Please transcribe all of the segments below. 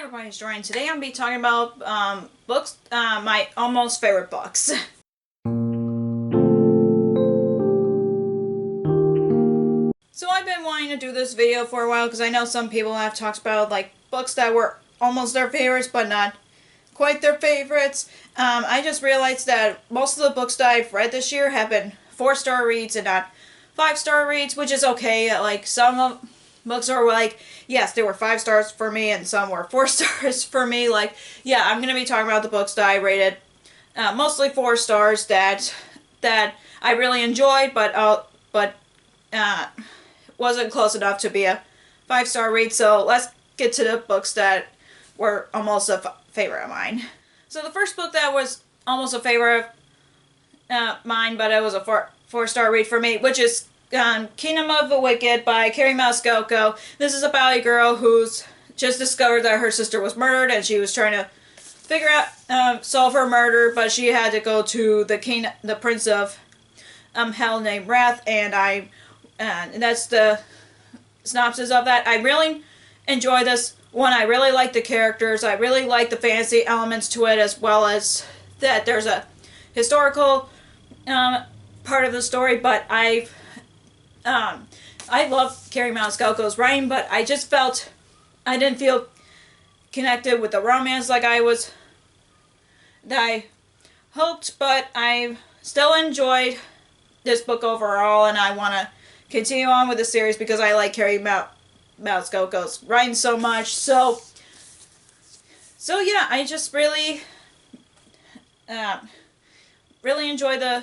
everybody, it's Jordan. Today I'm going to be talking about books, my almost favorite books. So I've been wanting to do this video for a while because I know some people have talked about like books that were almost their favorites but not quite their favorites. I just realized that most of the books that I've read this year have been 4-star reads and not 5-star reads, which is okay. Like some of books are like, yes, they were 5 stars for me and some were 4 stars for me. Like, yeah, I'm going to be talking about the books that I rated mostly 4 stars that I really enjoyed but wasn't close enough to be a 5-star read. So let's get to the books that were almost a favorite of mine. So the first book that was almost a favorite of mine, but it was a 4-star read for me, which is Kingdom of the Wicked by Kerri Maniscalco. This is about a girl who's just discovered that her sister was murdered and she was trying to figure out, solve her murder, but she had to go to the prince of hell named Wrath, and that's the synopsis of that. I really enjoy this one. I really like the characters. I really like the fantasy elements to it, as well as that there's a historical part of the story, but I love Kerri Maniscalco's writing, but I just felt I didn't feel connected with the romance like I hoped, but I still enjoyed this book overall, and I want to continue on with the series because I like Kerri Maniscalco's writing so much. So yeah, I just really enjoy the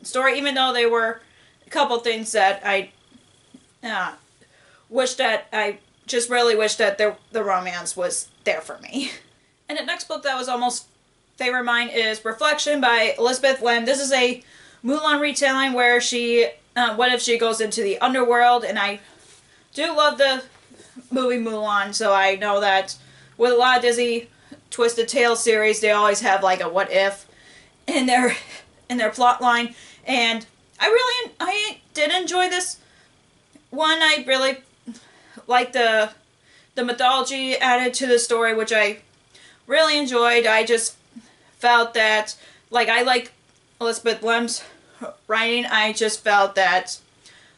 story, even though there were a couple things that I really wish that the romance was there for me. And the next book that was almost favorite of mine is Reflection by Elizabeth Lim. This is a Mulan retelling where she, what if she goes into the underworld, and I do love the movie Mulan, so I know that with a lot of Disney Twisted Tales series, they always have like a what if in their plot line, and I did enjoy this one. I really like the mythology added to the story, which I really enjoyed. I just felt that, like, I like Elizabeth Lim's writing. I just felt that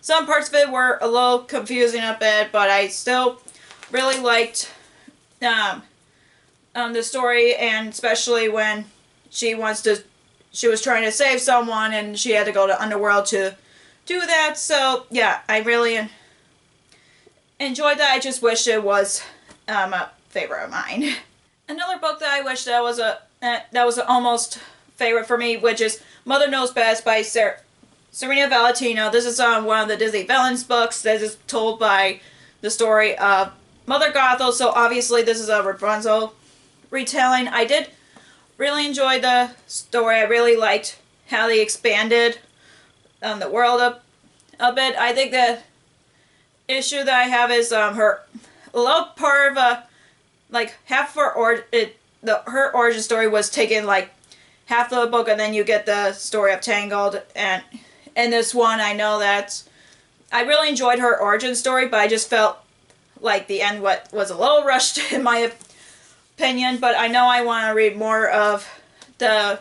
some parts of it were a little confusing a bit, but I still really liked the story, and especially when she was trying to save someone and she had to go to Underworld to do that. So yeah, I really enjoyed that. I just wish it was a favorite of mine. Another book that I wish that was an almost favorite for me, which is Mother Knows Best by Serena Valentino. This is one of the Disney Villains books. This is told by the story of Mother Gothel, so obviously this is a Rapunzel retelling. I did really enjoy the story. I really liked how they expanded the world a bit. I think the issue that I have is her little part of like half of her origin story was taken like half of the book, and then you get the story of Tangled, and in this one I know that I really enjoyed her origin story, but I just felt like the end was a little rushed in my opinion. But I know I want to read more of the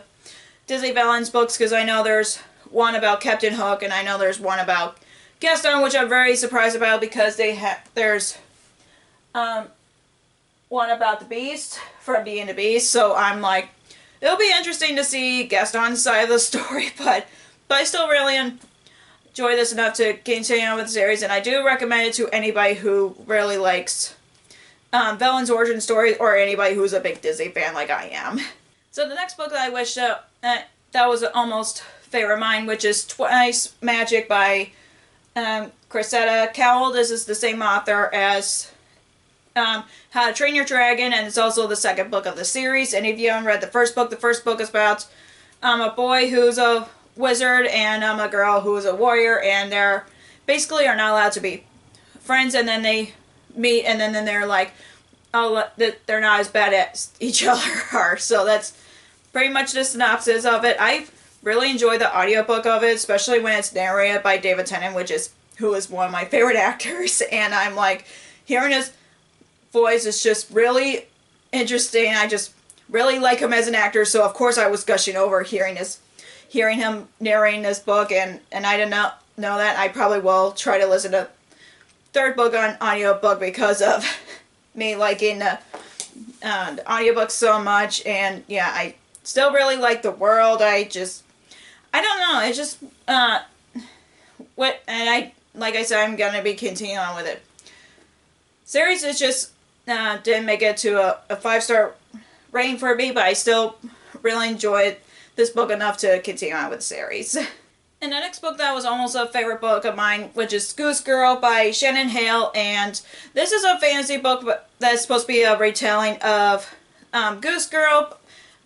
Disney Villains books because I know there's one about Captain Hook and I know there's one about Gaston, which I'm very surprised about because there's one about the Beast from Beauty and the Beast. So I'm like, it'll be interesting to see Gaston's side of the story, but I still really enjoy this enough to continue on with the series, and I do recommend it to anybody who really likes Villain's origin stories, or anybody who's a big Disney fan like I am. So the next book that I wish that was an almost favorite of mine, which is Twice Magic by Cressida Cowell. This is the same author as How to Train Your Dragon, and it's also the second book of the series. And if you haven't read the first book is about a boy who's a wizard and a girl who is a warrior, and they're basically are not allowed to be friends, and then they meet, and then they're like, oh, they're not as bad as each other are. So that's pretty much the synopsis of it. I really enjoy the audiobook of it, especially when it's narrated by David Tennant, who is one of my favorite actors, and I'm like, hearing his voice is just really interesting. I just really like him as an actor, so of course I was gushing over hearing him narrating this book, and I did not know that. I probably will try to listen to third book on audiobook because of me liking the audiobook so much. And yeah, I still really like the world. I don't know, it's just like I said, I'm gonna be continuing on with it. Series is just didn't make it to a 5-star rating for me, but I still really enjoyed this book enough to continue on with the series. And the next book that was almost a favorite book of mine, which is Goose Girl by Shannon Hale, and this is a fantasy book that's supposed to be a retelling of Goose Girl,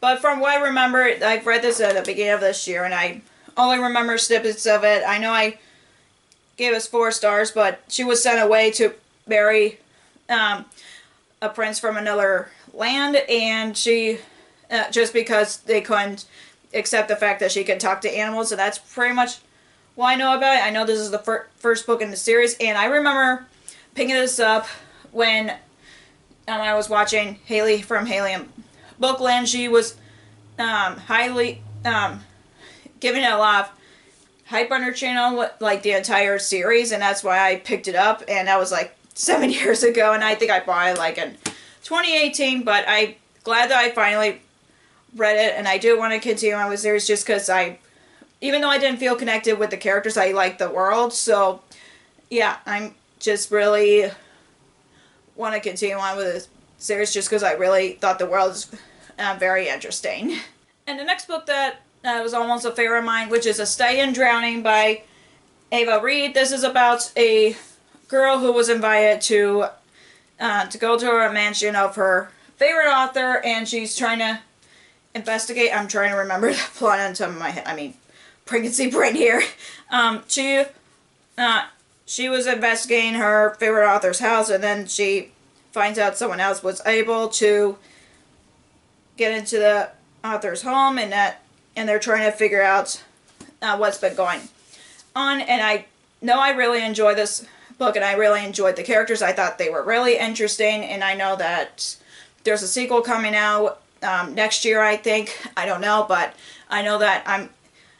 but from what I remember, I've read this at the beginning of this year, and I only remember snippets of it. I know I gave us 4 stars, but she was sent away to marry a prince from another land, and she just because they couldn't accept the fact that she could talk to animals, and that's pretty much what I know about it. I know this is the first book in the series, and I remember picking this up when I was watching Haley from Haley and Bookland. She was highly giving it a lot of hype on her channel, like the entire series, and that's why I picked it up, and that was like 7 years ago, and I think I bought it like in 2018, but I'm glad that I finally read it, and I do want to continue on with the series just because even though I didn't feel connected with the characters, I like the world, so yeah, I'm just really want to continue on with the series just because I really thought the world is very interesting. And the next book that was almost a favorite of mine, which is A Study in Drowning by Ava Reed. This is about a girl who was invited to go to a mansion of her favorite author, and she's trying to investigate. I'm trying to remember the plot on top of my head. I mean, pregnancy brain here. She was investigating her favorite author's house, and then she finds out someone else was able to get into the author's home, and they're trying to figure out what's been going on. And I know I really enjoy this book, and I really enjoyed the characters. I thought they were really interesting, and I know that there's a sequel coming out next year, I think. I don't know, but I know that I'm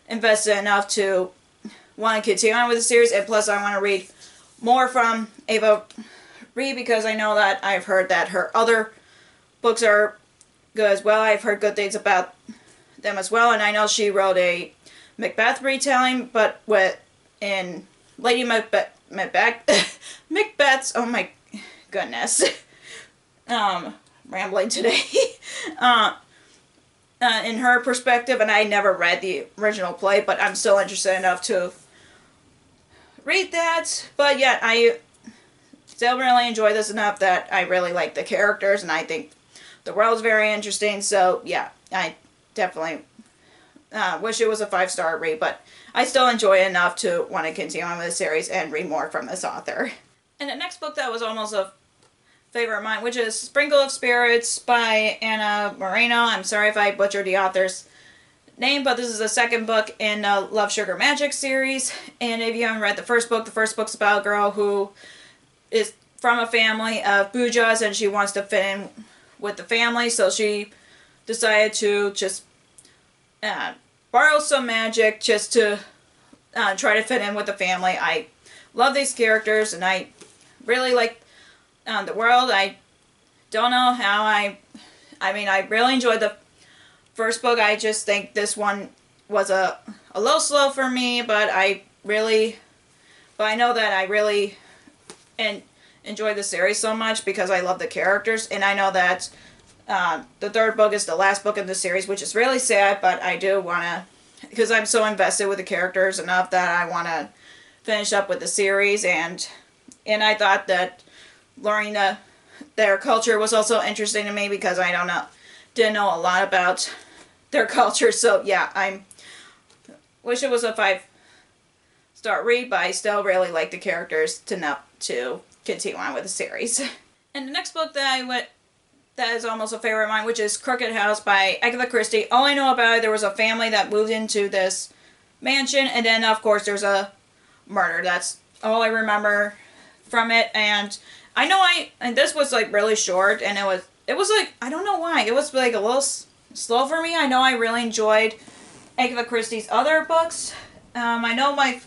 invested enough to want to continue on with the series, and plus I want to read more from Ava Reed because I know that I've heard that her other books are good as well. I've heard good things about them as well, and I know she wrote a Macbeth retelling, but in Lady Macbeth, Macbeth's, oh my goodness, rambling today, in her perspective, and I never read the original play, but I'm still interested enough to read that. But yeah, I still really enjoy this enough that I really like the characters, and I think the world's very interesting, so yeah, I definitely wish it was a 5-star read, but I still enjoy it enough to want to continue on with the series and read more from this author. And the next book that was almost a favorite of mine, which is Sprinkle of Spirits by Anna Moreno. I'm sorry if I butchered the author's name, but this is the second book in the Love, Sugar, Magic series. And if you haven't read the first book's about a girl who is from a family of Bujas, and she wants to fit in with the family, so she decided to just borrow some magic just to try to fit in with the family. I love these characters, and I really like the world. I don't know how I mean, I really enjoyed the first book. I just think this one was a little slow for me, but I know that I really enjoy the series so much because I love the characters, and I know that the third book is the last book in the series, which is really sad, but I do want to, because I'm so invested with the characters enough that I want to finish up with the series, and I thought that learning their culture was also interesting to me because I didn't know a lot about their culture, so yeah, I wish it was a 5-star read, but I still really like the characters enough to continue on with the series. And the next book that is almost a favorite of mine, which is Crooked House by Agatha Christie. All I know about it, there was a family that moved into this mansion, and then of course there's a murder. That's all I remember from it, and I know and this was like really short, and it was like, I don't know why, it was like a little slow for me. I know I really enjoyed Agatha Christie's other books. I know my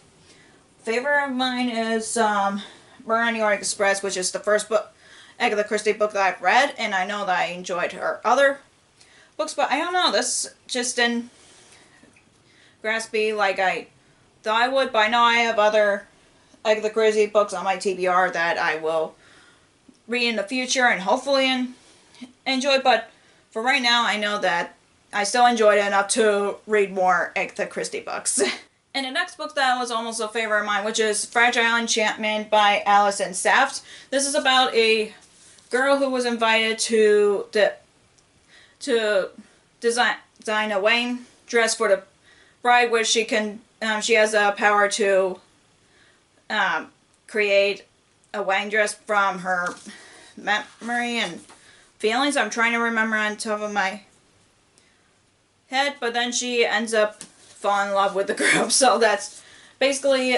favorite of mine is Murder on the Orient Express, which is the first book, Agatha Christie book that I've read, and I know that I enjoyed her other books, but I don't know, this just didn't grasp me like I thought I would, but I know I have other Agatha Christie books on my TBR that I will read in the future and hopefully enjoy, but for right now, I know that I still enjoyed it enough to read more Agatha Christie books. And the next book that was almost a favorite of mine, which is Fragile Enchantment by Allison Saft. This is about a girl who was invited to design a wedding dress for the bride, which she has the power to create a wedding dress from her memory and feelings. I'm trying to remember on top of my head, but then she ends up falling in love with the girl. So that's basically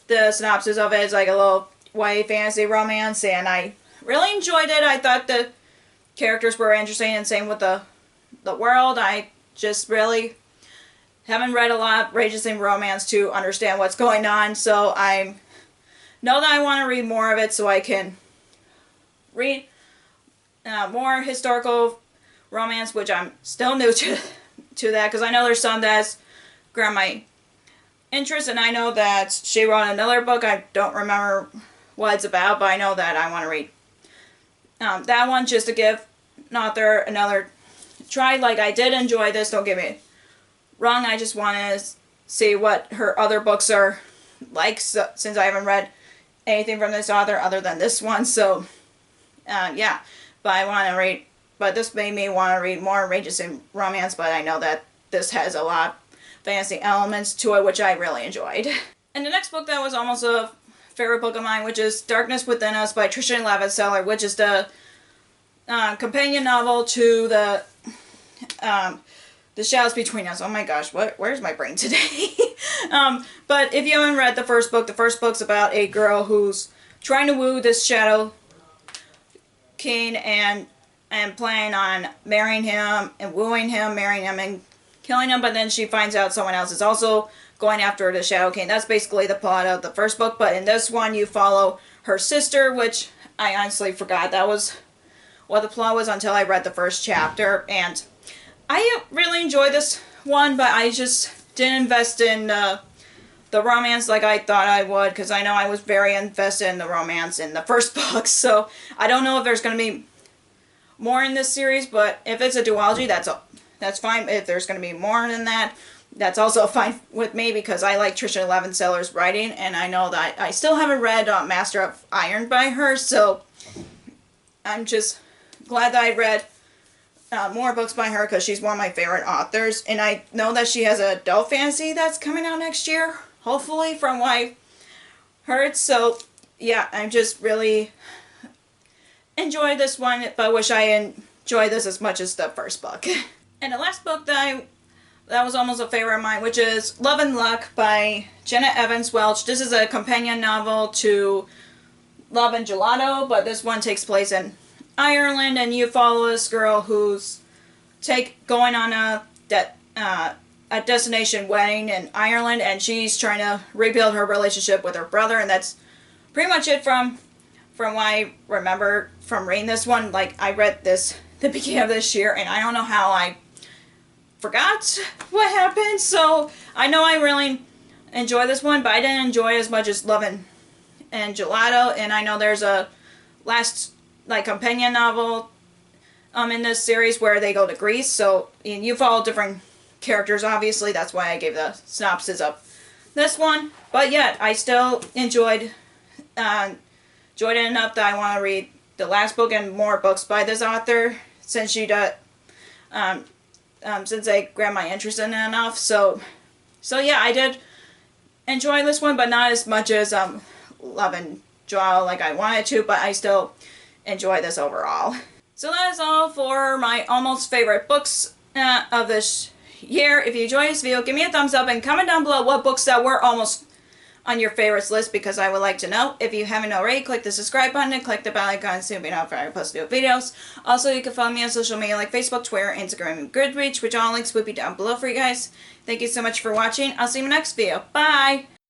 the synopsis of it. It's like a little YA fantasy romance, and I really enjoyed it. I thought the characters were interesting, and same with the world. I just really haven't read a lot of Regency romance to understand what's going on, so I know that I want to read more of it so I can read more historical romance, which I'm still new to that, because I know there's some that's grabbed my interest, and I know that she wrote another book. I don't remember what it's about, but I know that I want to read that one just to give an author another try. Like, I did enjoy this, don't get me wrong, I just want to see what her other books are like, so, since I haven't read anything from this author other than this one, so yeah, but I want to read, but this made me want to read more Regency romance, but I know that this has a lot of fantasy elements to it, which I really enjoyed. And the next book that was almost a favorite book of mine, which is Darkness Within Us by Trisha Levitt Sellers, which is the companion novel to the Shadows Between Us. Oh my gosh, where's my brain today? But if you haven't read the first book's about a girl who's trying to woo this Shadow King and planning on marrying him and wooing him, marrying him and killing him, but then she finds out someone else is also going after the Shadow King. That's basically the plot of the first book, but in this one you follow her sister, which I honestly forgot that was what the plot was until I read the first chapter, and I really enjoyed this one, but I just didn't invest in the romance like I thought I would, because I know I was very invested in the romance in the first book, so I don't know if there's going to be more in this series, but if it's a duology, that's fine. If there's going to be more than that, that's also fine with me, because I like Trisha Levitt Sellers' writing, and I know that I still haven't read Master of Iron by her, so I'm just glad that I read more books by her, because she's one of my favorite authors, and I know that she has an adult fantasy that's coming out next year, hopefully, from what I heard, so yeah, I'm just really enjoyed this one, but wish I enjoyed this as much as the first book. And the last book that was almost a favorite of mine, which is Love and Luck by Jenna Evans Welch. This is a companion novel to Love and Gelato, but this one takes place in Ireland, and you follow this girl who's going on a destination wedding in Ireland, and she's trying to rebuild her relationship with her brother, and that's pretty much it from what I remember from reading this one. Like, I read this the beginning of this year, and I don't know how I forgot what happened, so I know I really enjoyed this one, but I didn't enjoy it as much as Love and Gelato, and I know there's a last, like, companion novel in this series where they go to Greece, so and you follow different characters, obviously, that's why I gave the synopsis of this one, but yeah, I still enjoyed it enough that I want to read the last book and more books by this author, since she does, since they grabbed my interest in it enough, so yeah, I did enjoy this one, but not as much as Love and Gelato like I wanted to, but I still enjoy this overall. So that is all for my almost favorite books of this year. If you enjoyed this video, give me a thumbs up and comment down below what books that were almost on your favorites list because I would like to know. If you haven't already, click the subscribe button and click the bell icon so you'll be notified when I post new videos. Also, you can follow me on social media like Facebook, Twitter, Instagram, and Goodreads, which all links will be down below for you guys. Thank you so much for watching. I'll see you in the next video. Bye!